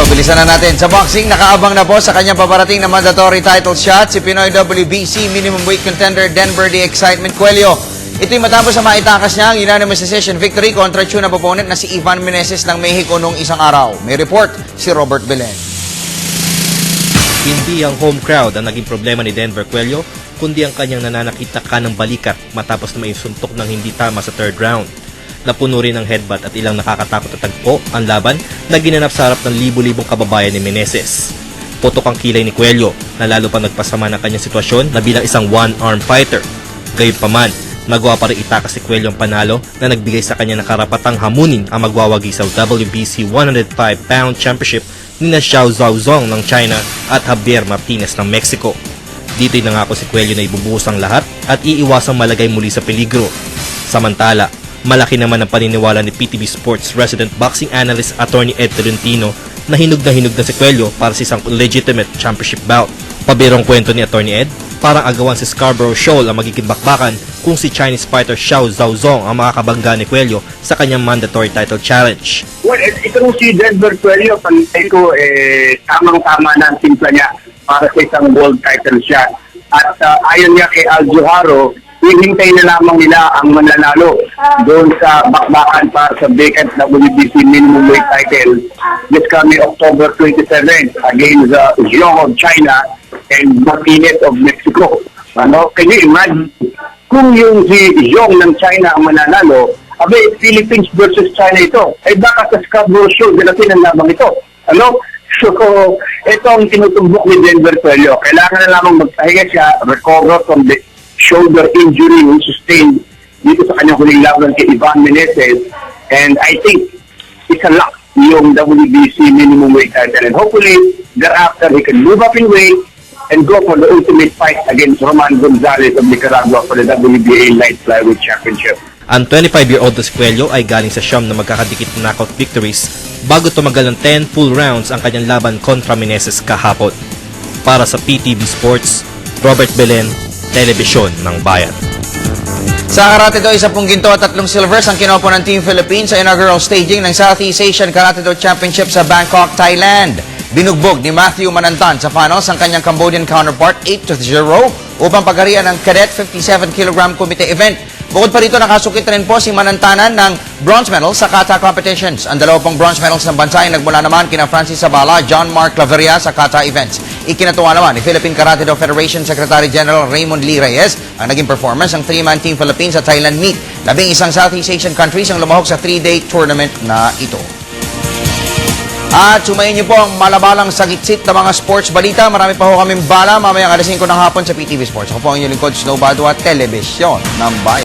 bilisan na natin. Sa boxing, nakaabang na po sa kanyang paparating na mandatory title shot si Pinoy WBC minimum weight contender Denver The Excitement Cuello. Ito'y matapos sa maitakas niya ang unanimous decision victory kontra tune opponent na si Ivan Meneses ng Mexico noong isang araw. May report si Robert Belen. Hindi ang home crowd ang naging problema ni Denver Cuello, kundi ang kanyang nananakit na kanang balikat matapos na may suntok ng hindi tama sa third round. Napuno rin ng headbutt at ilang nakakatakot na tagpo ang laban na ginanap sa harap ng libu-libong kababayan ni Meneses. Putok ang kilay ni Cuello na lalo pa nagpasama ng kanyang sitwasyon na bilang isang one-arm fighter. Gayunpaman, nagawa pa rin itakas si Cuello ang panalo na nagbigay sa kanya ng karapatang hamunin ang magwawagi sa WBC 105-pound championship ni na Xiao Zhaozong ng China at Javier Martinez ng Mexico. Dito'y nangako si Cuello na ibubuhos ang lahat at iiwasang malagay muli sa peligro. Samantala, malaki naman ang paniniwala ni PTV Sports resident boxing analyst Attorney Ed Tolentino na hinog na si Cuello para sa isang legitimate championship bout. Pabirong kwento ni Attorney Ed, parang agawan si Scarborough Shoal ang magiging bakbakan kung si Chinese fighter Xiao Zhaozong ang makakabangga ni Cuello sa kanyang mandatory title challenge. Well, ito nung si Denver Cuello, panitay ko, tamang-tama na ang timpla niya para sa isang world title shot. At ayon niya kay Aljo Haro, hihintay na lamang nila ang mananalo doon sa bakbakan para sa vacant WBC minimum weight title this coming October 27 against Zhong of China and Martinez of Mexico. Can you imagine kung yung si Zhong ng China ang mananalo, Philippines versus China ito, ay baka sa Scarborough Shoal ganatin ang lamang ito. So, ito ang tinutumbok ni Denver Cuello. Kailangan na lamang magpahinga siya, recover from the shoulder injury he sustained dito sa kanyang huling laban kay Ivan Meneses. And I think it's a lock yung WBC minimum weight title. And hopefully, thereafter, he can move up in weight and go for the ultimate fight against Roman Gonzalez of Nicaragua for the WBA Light Flyweight Championship. Ang 25-year-old na si Cuello ay galing sa siyam na magkakadikit na knockout victories bago tumagal ng 10 full rounds ang kanyang laban kontra Meneses kahapon. Para sa PTV Sports, Robert Belen, Telebisyon ng Bayan. Sa karate do, 10 ginto at 3 silvers ang kinuha ng Team Philippines sa inaugural staging ng Southeast Asian Karate Do Championship sa Bangkok, Thailand. Binugbog ni Matthew Manantan sa finals ang kanyang Cambodian counterpart 8-0 upang pagharian ng Cadet 57 kg Kumite event. Bukod pa rito, nakasukit rin po si Manantanan ng bronze medal sa kata competitions. Ang 2 bronze medals ng bansa ay nagmula naman kina Francis Zabala, John Mark Claveria sa kata events. Ikinatuwa naman ni Philippine Karate Do Federation Secretary General Raymond Lee Reyes ang naging performance ng 3-man Team Philippines sa Thailand meet. 11 Southeast Asian countries ang lumahok sa 3-day tournament na ito. At sumayin niyo po ang malabalang sagitsit na mga sports balita. Marami pa ho kaming bala mamayang alas 5 ng hapon sa PTV Sports. Ako po ang inyong lingkod, Snow Badua, Telebisyon ng Bayan.